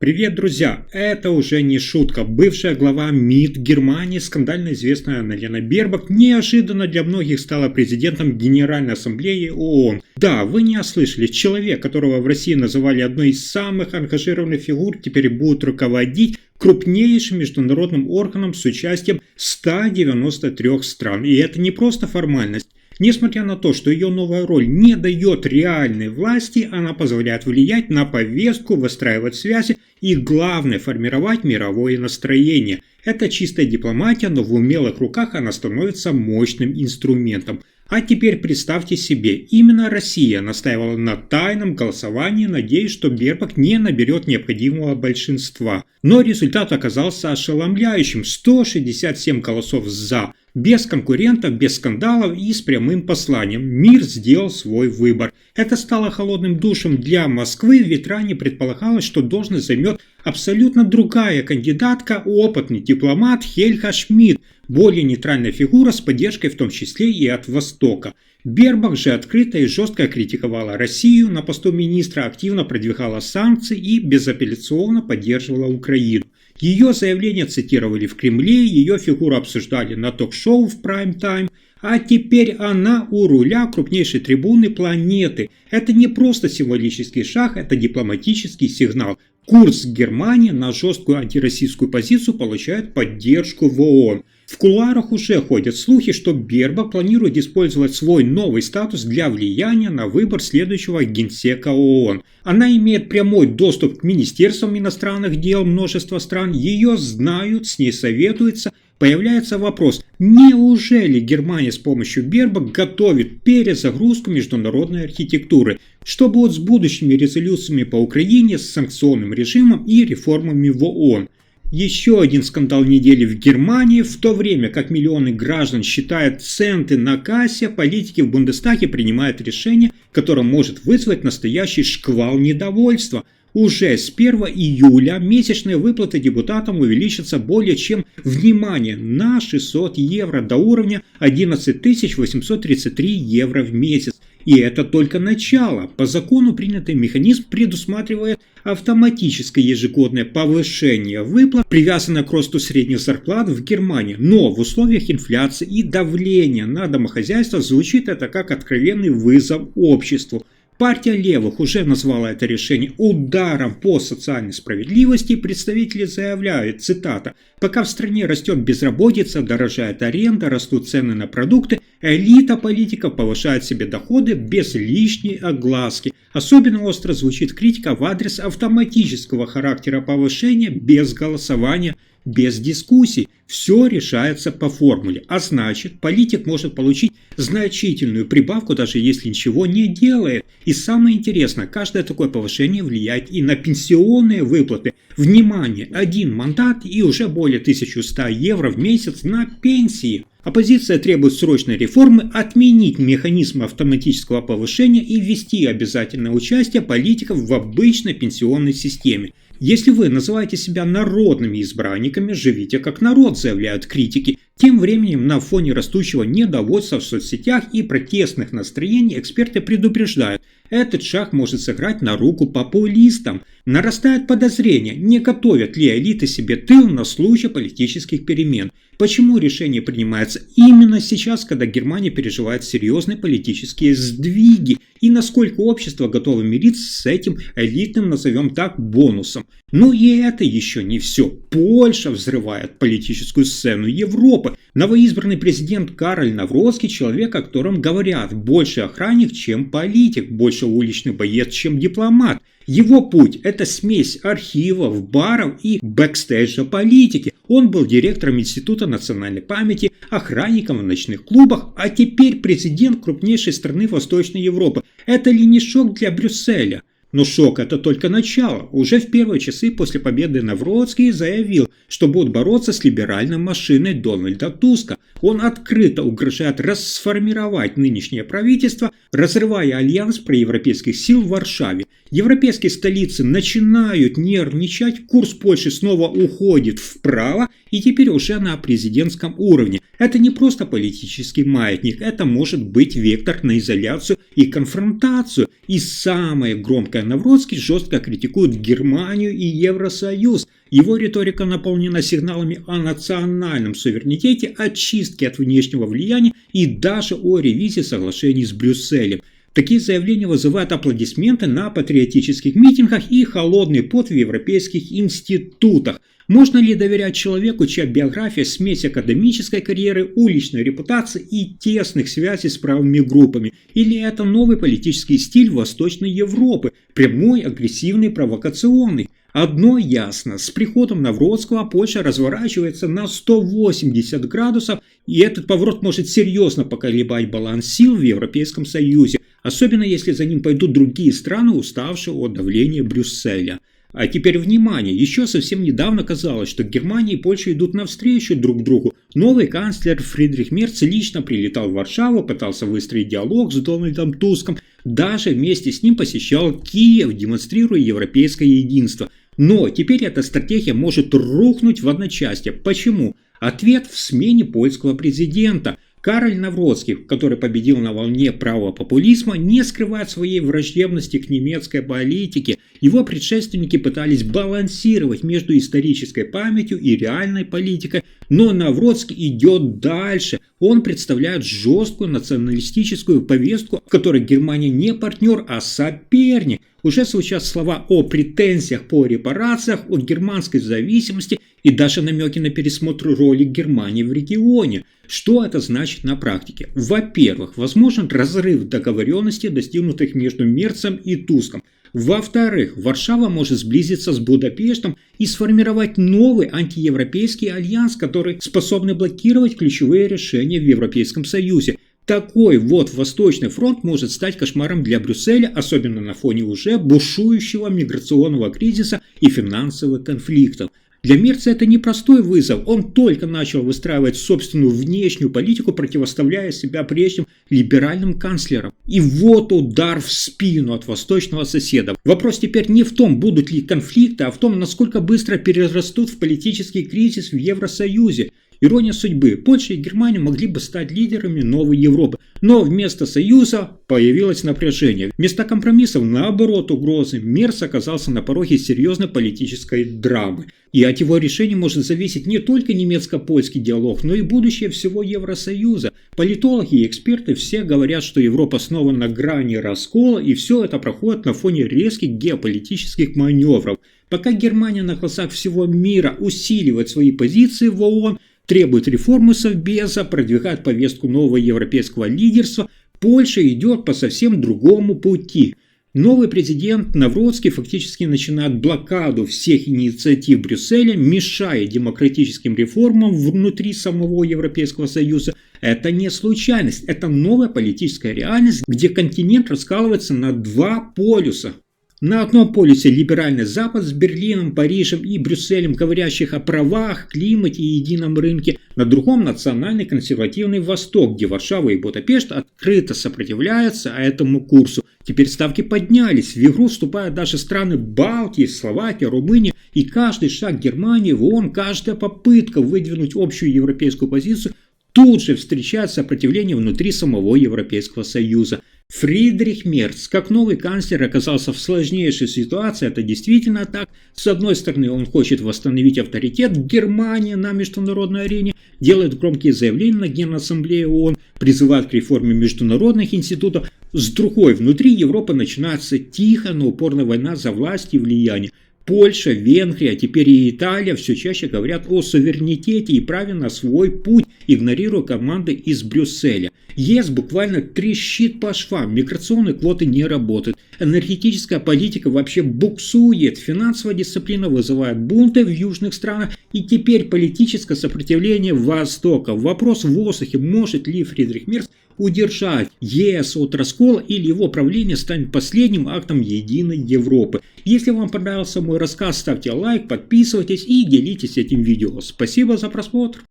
Привет, друзья! Это уже не шутка. Бывшая глава МИД Германии, скандально известная Анна-Лена Бербок, неожиданно для многих стала президентом Генеральной Ассамблеи ООН. Да, вы не ослышались. Человек, которого в России называли одной из самых ангажированных фигур, теперь будет руководить крупнейшим международным органом с участием 193 стран. И это не просто формальность. Несмотря на то, что ее новая роль не дает реальной власти, она позволяет влиять на повестку, выстраивать связи и, главное, формировать мировое настроение. Это чистая дипломатия, но в умелых руках она становится мощным инструментом. А теперь представьте себе, именно Россия настаивала на тайном голосовании, надеясь, что Бербок не наберет необходимого большинства. Но результат оказался ошеломляющим – 167 голосов «за». Без конкурентов, без скандалов и с прямым посланием. Мир сделал свой выбор. Это стало холодным душем для Москвы, ведь ранее предполагалось, что должность займет абсолютно другая кандидатка, опытный дипломат Хельга Шмидт, более нейтральная фигура с поддержкой в том числе и от Востока. Бербок же открыто и жестко критиковала Россию, на посту министра активно продвигала санкции и безапелляционно поддерживала Украину. Ее заявления цитировали в Кремле, ее фигуру обсуждали на ток-шоу в прайм-тайм, а теперь она у руля крупнейшей трибуны планеты. Это не просто символический шаг, это дипломатический сигнал. Курс Германии на жесткую антироссийскую позицию получает поддержку в ООН. В кулуарах уже ходят слухи, что Бербок планирует использовать свой новый статус для влияния на выбор следующего генсека ООН. Она имеет прямой доступ к министерствам иностранных дел множества стран, ее знают, с ней советуются. Появляется вопрос, неужели Германия с помощью Бербок готовит перезагрузку международной архитектуры? Что будет с будущими резолюциями по Украине, с санкционным режимом и реформами в ООН? Еще один скандал недели в Германии. В то время как миллионы граждан считают центы на кассе, политики в Бундестаге принимают решение, которое может вызвать настоящий шквал недовольства. Уже с 1 июля месячные выплаты депутатам увеличатся более чем, внимание, на 600 евро до уровня 11 833 евро в месяц. И это только начало. По закону принятый механизм предусматривает автоматическое ежегодное повышение выплат, привязанное к росту средних зарплат в Германии. Но в условиях инфляции и давления на домохозяйство звучит это как откровенный вызов обществу. Партия левых уже назвала это решение ударом по социальной справедливости. Представители заявляют, цитата, «Пока в стране растет безработица, дорожает аренда, растут цены на продукты, элита политиков повышает себе доходы без лишней огласки». Особенно остро звучит критика в адрес автоматического характера повышения без голосования, без дискуссий. Все решается по формуле, а значит, политик может получить значительную прибавку, даже если ничего не делает. И самое интересное, каждое такое повышение влияет и на пенсионные выплаты. Внимание, один мандат и уже более 1100 евро в месяц на пенсии. Оппозиция требует срочной реформы, отменить механизм автоматического повышения и ввести обязательное участие политиков в обычной пенсионной системе. Если вы называете себя народными избранниками, живите как народ, заявляют критики. Тем временем на фоне растущего недовольства в соцсетях и протестных настроений эксперты предупреждают, этот шаг может сыграть на руку популистам. Нарастает подозрение, не готовят ли элиты себе тыл на случай политических перемен. Почему решение принимается именно сейчас, когда Германия переживает серьезные политические сдвиги? И насколько общество готово мириться с этим элитным, назовем так, бонусом? Но и это еще не все. Польша взрывает политическую сцену Европы. Новоизбранный президент Кароль Навроцкий – человек, о котором говорят, больше охранник, чем политик, больше уличный боец, чем дипломат. Его путь – это смесь архивов, баров и бэкстейджа политики. Он был директором Института национальной памяти, охранником в ночных клубах, а теперь президент крупнейшей страны Восточной Европы. Это ли не шок для Брюсселя? Но шок – это только начало. Уже в первые часы после победы Навроцкий заявил, что будет бороться с либеральной машиной Дональда Туска. Он открыто угрожает расформировать нынешнее правительство, разрывая альянс проевропейских сил в Варшаве. Европейские столицы начинают нервничать, курс Польши снова уходит вправо и теперь уже на президентском уровне. Это не просто политический маятник, это может быть вектор на изоляцию и конфронтацию. И самая громкая Навроцкий жестко критикует Германию и Евросоюз. Его риторика наполнена сигналами о национальном суверенитете, о чистке от внешнего влияния и даже о ревизии соглашений с Брюсселем. Такие заявления вызывают аплодисменты на патриотических митингах и холодный пот в европейских институтах. Можно ли доверять человеку, чья биография – смесь академической карьеры, уличной репутации и тесных связей с правыми группами? Или это новый политический стиль Восточной Европы, прямой, агрессивный, провокационный? Одно ясно, с приходом Навроцкого Польша разворачивается на 180 градусов, и этот поворот может серьезно поколебать баланс сил в Европейском Союзе, особенно если за ним пойдут другие страны, уставшие от давления Брюсселя. А теперь внимание, еще совсем недавно казалось, что Германия и Польша идут навстречу друг другу. Новый канцлер Фридрих Мерц лично прилетал в Варшаву, пытался выстроить диалог с Дональдом Туском, даже вместе с ним посещал Киев, демонстрируя европейское единство. Но теперь эта стратегия может рухнуть в одночасье. Почему? Ответ в смене польского президента. Кароль Навроцкий, который победил на волне правого популизма, не скрывает своей враждебности к немецкой политике. Его предшественники пытались балансировать между исторической памятью и реальной политикой, но Навроцкий идет дальше. Он представляет жесткую националистическую повестку, в которой Германия не партнер, а соперник. Уже звучат слова о претензиях по репарациях, о германской зависимости и даже намеки на пересмотр роли Германии в регионе. Что это значит на практике? Во-первых, возможен разрыв договоренностей, достигнутых между Мерцем и Туском. Во-вторых, Варшава может сблизиться с Будапештом и сформировать новый антиевропейский альянс, который способен блокировать ключевые решения в Европейском Союзе. Такой вот Восточный фронт может стать кошмаром для Брюсселя, особенно на фоне уже бушующего миграционного кризиса и финансовых конфликтов. Для Мерца это непростой вызов, он только начал выстраивать собственную внешнюю политику, противоставляя себя прежним либеральным канцлерам. И вот удар в спину от восточного соседа. Вопрос теперь не в том, будут ли конфликты, а в том, насколько быстро перерастут в политический кризис в Евросоюзе. Ирония судьбы. Польша и Германия могли бы стать лидерами новой Европы, но вместо союза появилось напряжение. Вместо компромиссов, наоборот, угрозы. Мерц оказался на пороге серьезной политической драмы. И от его решения может зависеть не только немецко-польский диалог, но и будущее всего Евросоюза. Политологи и эксперты все говорят, что Европа снова на грани раскола, и все это проходит на фоне резких геополитических маневров. Пока Германия на глазах всего мира усиливает свои позиции в ООН, требует реформы Совбеза, продвигает повестку нового европейского лидерства, Польша идет по совсем другому пути. Новый президент Навроцкий фактически начинает блокаду всех инициатив Брюсселя, мешая демократическим реформам внутри самого Европейского Союза. Это не случайность, это новая политическая реальность, где континент раскалывается на два полюса. На одном полюсе либеральный Запад с Берлином, Парижем и Брюсселем, говорящих о правах, климате и едином рынке. На другом национальный консервативный Восток, где Варшава и Будапешт открыто сопротивляются этому курсу. Теперь ставки поднялись, в игру вступают даже страны Балтии, Словакия, Румыния. И каждый шаг Германии в ООН, каждая попытка выдвинуть общую европейскую позицию тут же встречает сопротивление внутри самого Европейского Союза. Фридрих Мерц, как новый канцлер, оказался в сложнейшей ситуации, это действительно так. С одной стороны, он хочет восстановить авторитет Германии на международной арене, делает громкие заявления на Генассамблее ООН, призывает к реформе международных институтов. С другой, внутри Европы начинается тихая, но упорная война за власть и влияние. Польша, Венгрия, а теперь и Италия все чаще говорят о суверенитете и праве на свой путь, игнорируя команды из Брюсселя. ЕС буквально трещит по швам, миграционные квоты не работают, энергетическая политика вообще буксует, финансовая дисциплина вызывает бунты в южных странах и теперь политическое сопротивление Востока. Вопрос в воздухе, может ли Фридрих Мерц удержать ЕС от раскола или его правление станет последним актом единой Европы. Если вам понравился мой рассказ, ставьте лайк, подписывайтесь и делитесь этим видео. Спасибо за просмотр.